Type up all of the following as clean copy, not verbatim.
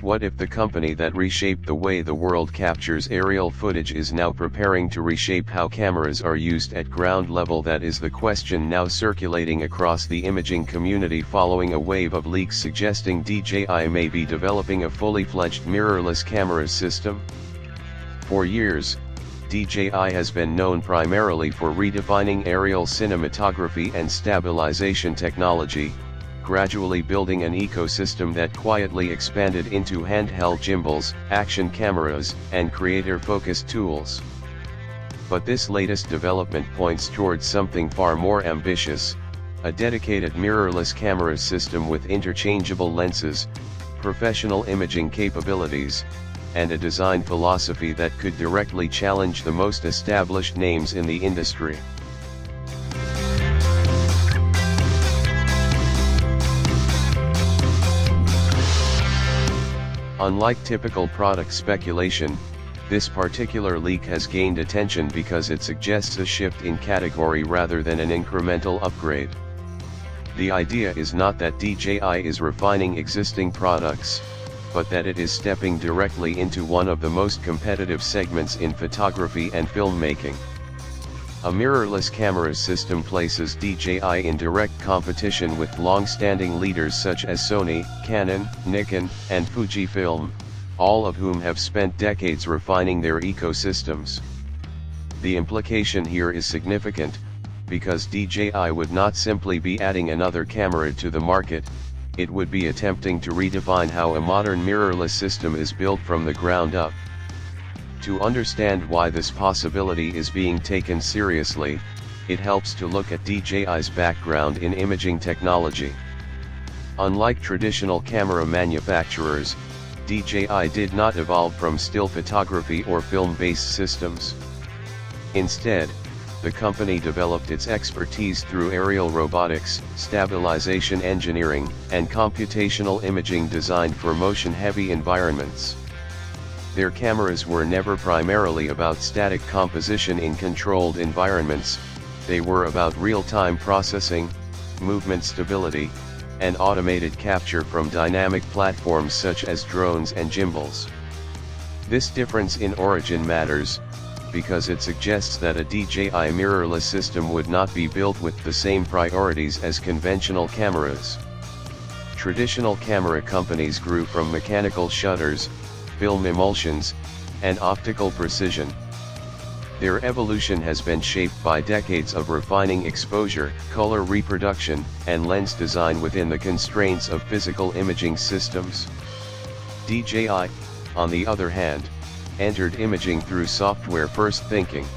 What if the company that reshaped the way the world captures aerial footage is now preparing to reshape how cameras are used at ground level? That is the question now circulating across the imaging community following a wave of leaks suggesting DJI may be developing a fully fledged mirrorless camera system. For years, DJI has been known primarily for redefining aerial cinematography and stabilization technology, gradually building an ecosystem that quietly expanded into handheld gimbals, action cameras, and creator-focused tools. But this latest development points towards something far more ambitious: a dedicated mirrorless camera system with interchangeable lenses, professional imaging capabilities, and a design philosophy that could directly challenge the most established names in the industry. Unlike typical product speculation, this particular leak has gained attention because it suggests a shift in category rather than an incremental upgrade. The idea is not that DJI is refining existing products, but that it is stepping directly into one of the most competitive segments in photography and filmmaking. A mirrorless camera system places DJI in direct competition with long-standing leaders such as Sony, Canon, Nikon, and Fujifilm, all of whom have spent decades refining their ecosystems. The implication here is significant, because DJI would not simply be adding another camera to the market, it would be attempting to redefine how a modern mirrorless system is built from the ground up. To understand why this possibility is being taken seriously, it helps to look at DJI's background in imaging technology. Unlike traditional camera manufacturers, DJI did not evolve from still photography or film-based systems. Instead, the company developed its expertise through aerial robotics, stabilization engineering, and computational imaging designed for motion-heavy environments. Their cameras were never primarily about static composition in controlled environments, they were about real-time processing, movement stability, and automated capture from dynamic platforms such as drones and gimbals. This difference in origin matters, because it suggests that a DJI mirrorless system would not be built with the same priorities as conventional cameras. Traditional camera companies grew from mechanical shutters, film emulsions, and optical precision. Their evolution has been shaped by decades of refining exposure, color reproduction, and lens design within the constraints of physical imaging systems. DJI, on the other hand, entered imaging through software-first thinking.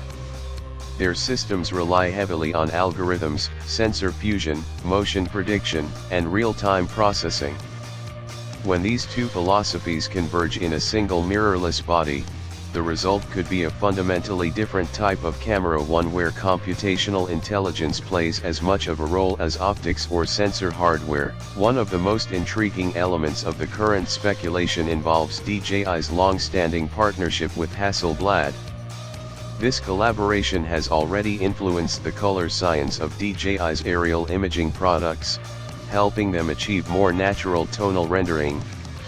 Their systems rely heavily on algorithms, sensor fusion, motion prediction, and real-time processing. When these two philosophies converge in a single mirrorless body, the result could be a fundamentally different type of camera, one where computational intelligence plays as much of a role as optics or sensor hardware. One of the most intriguing elements of the current speculation involves DJI's long-standing partnership with Hasselblad. This collaboration has already influenced the color science of DJI's aerial imaging products, helping them achieve more natural tonal rendering,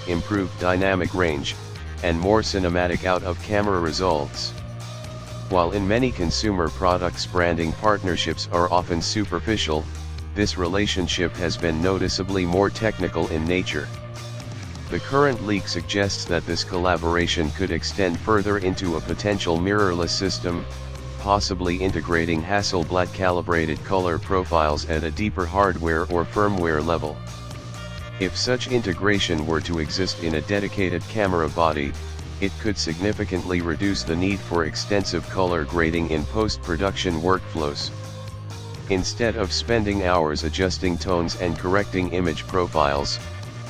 improved dynamic range, and more cinematic out-of-camera results. While in many consumer products branding partnerships are often superficial, this relationship has been noticeably more technical in nature. The current leak suggests that this collaboration could extend further into a potential mirrorless system, possibly integrating Hasselblad-calibrated color profiles at a deeper hardware or firmware level. If such integration were to exist in a dedicated camera body, it could significantly reduce the need for extensive color grading in post-production workflows. Instead of spending hours adjusting tones and correcting image profiles,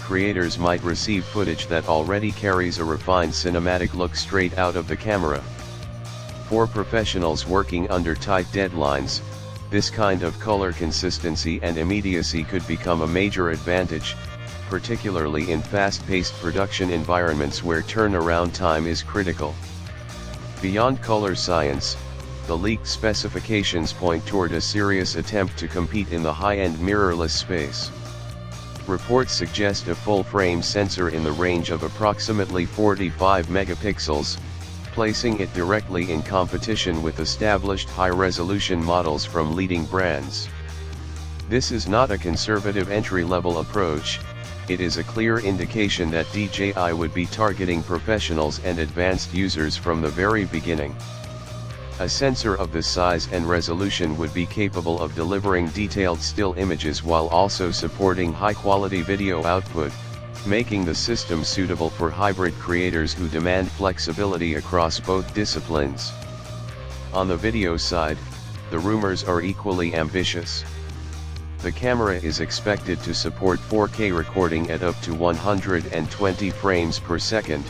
creators might receive footage that already carries a refined cinematic look straight out of the camera. For professionals working under tight deadlines, this kind of color consistency and immediacy could become a major advantage, particularly in fast-paced production environments where turnaround time is critical. Beyond color science, the leaked specifications point toward a serious attempt to compete in the high-end mirrorless space. Reports suggest a full-frame sensor in the range of approximately 45 megapixels, placing it directly in competition with established high-resolution models from leading brands. This is not a conservative entry-level approach, it is a clear indication that DJI would be targeting professionals and advanced users from the very beginning. A sensor of this size and resolution would be capable of delivering detailed still images while also supporting high-quality video output, making the system suitable for hybrid creators who demand flexibility across both disciplines. On the video side, the rumors are equally ambitious. The camera is expected to support 4K recording at up to 120 frames per second,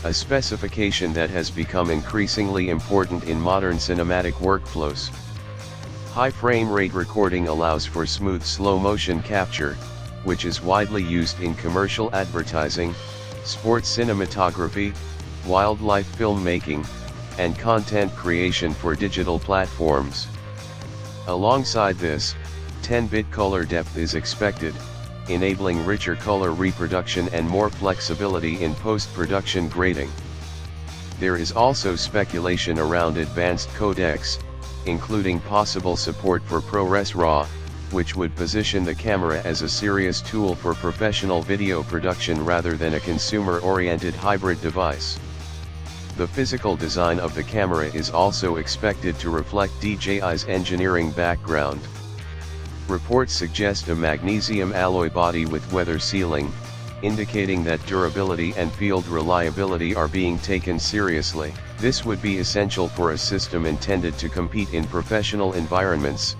a specification that has become increasingly important in modern cinematic workflows. High frame rate recording allows for smooth slow-motion capture, which is widely used in commercial advertising, sports cinematography, wildlife filmmaking, and content creation for digital platforms. Alongside this, 10-bit color depth is expected, enabling richer color reproduction and more flexibility in post-production grading. There is also speculation around advanced codecs, including possible support for ProRes RAW, which would position the camera as a serious tool for professional video production rather than a consumer-oriented hybrid device. The physical design of the camera is also expected to reflect DJI's engineering background. Reports suggest a magnesium alloy body with weather sealing, indicating that durability and field reliability are being taken seriously. This would be essential for a system intended to compete in professional environments,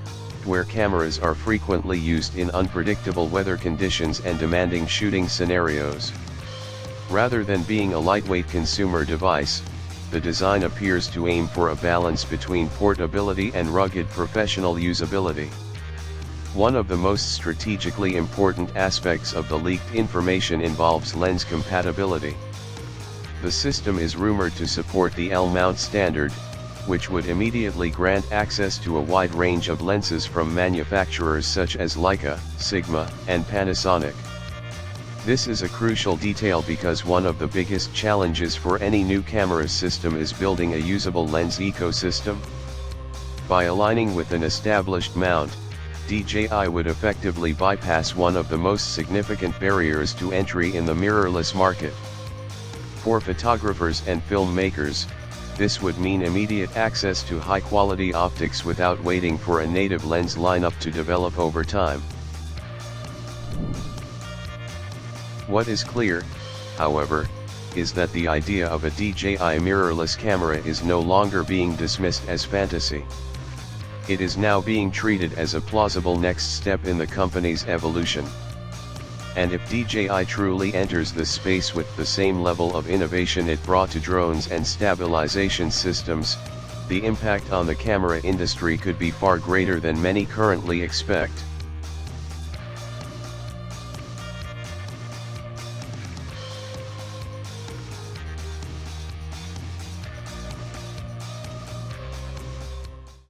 where cameras are frequently used in unpredictable weather conditions and demanding shooting scenarios. Rather than being a lightweight consumer device, the design appears to aim for a balance between portability and rugged professional usability. One of the most strategically important aspects of the leaked information involves lens compatibility. The system is rumored to support the L-mount standard, which would immediately grant access to a wide range of lenses from manufacturers such as Leica, Sigma, and Panasonic. This is a crucial detail because one of the biggest challenges for any new camera system is building a usable lens ecosystem. By aligning with an established mount, DJI would effectively bypass one of the most significant barriers to entry in the mirrorless market. For photographers and filmmakers, this would mean immediate access to high-quality optics without waiting for a native lens lineup to develop over time. What is clear, however, is that the idea of a DJI mirrorless camera is no longer being dismissed as fantasy. It is now being treated as a plausible next step in the company's evolution. And if DJI truly enters the space with the same level of innovation it brought to drones and stabilization systems, the impact on the camera industry could be far greater than many currently expect.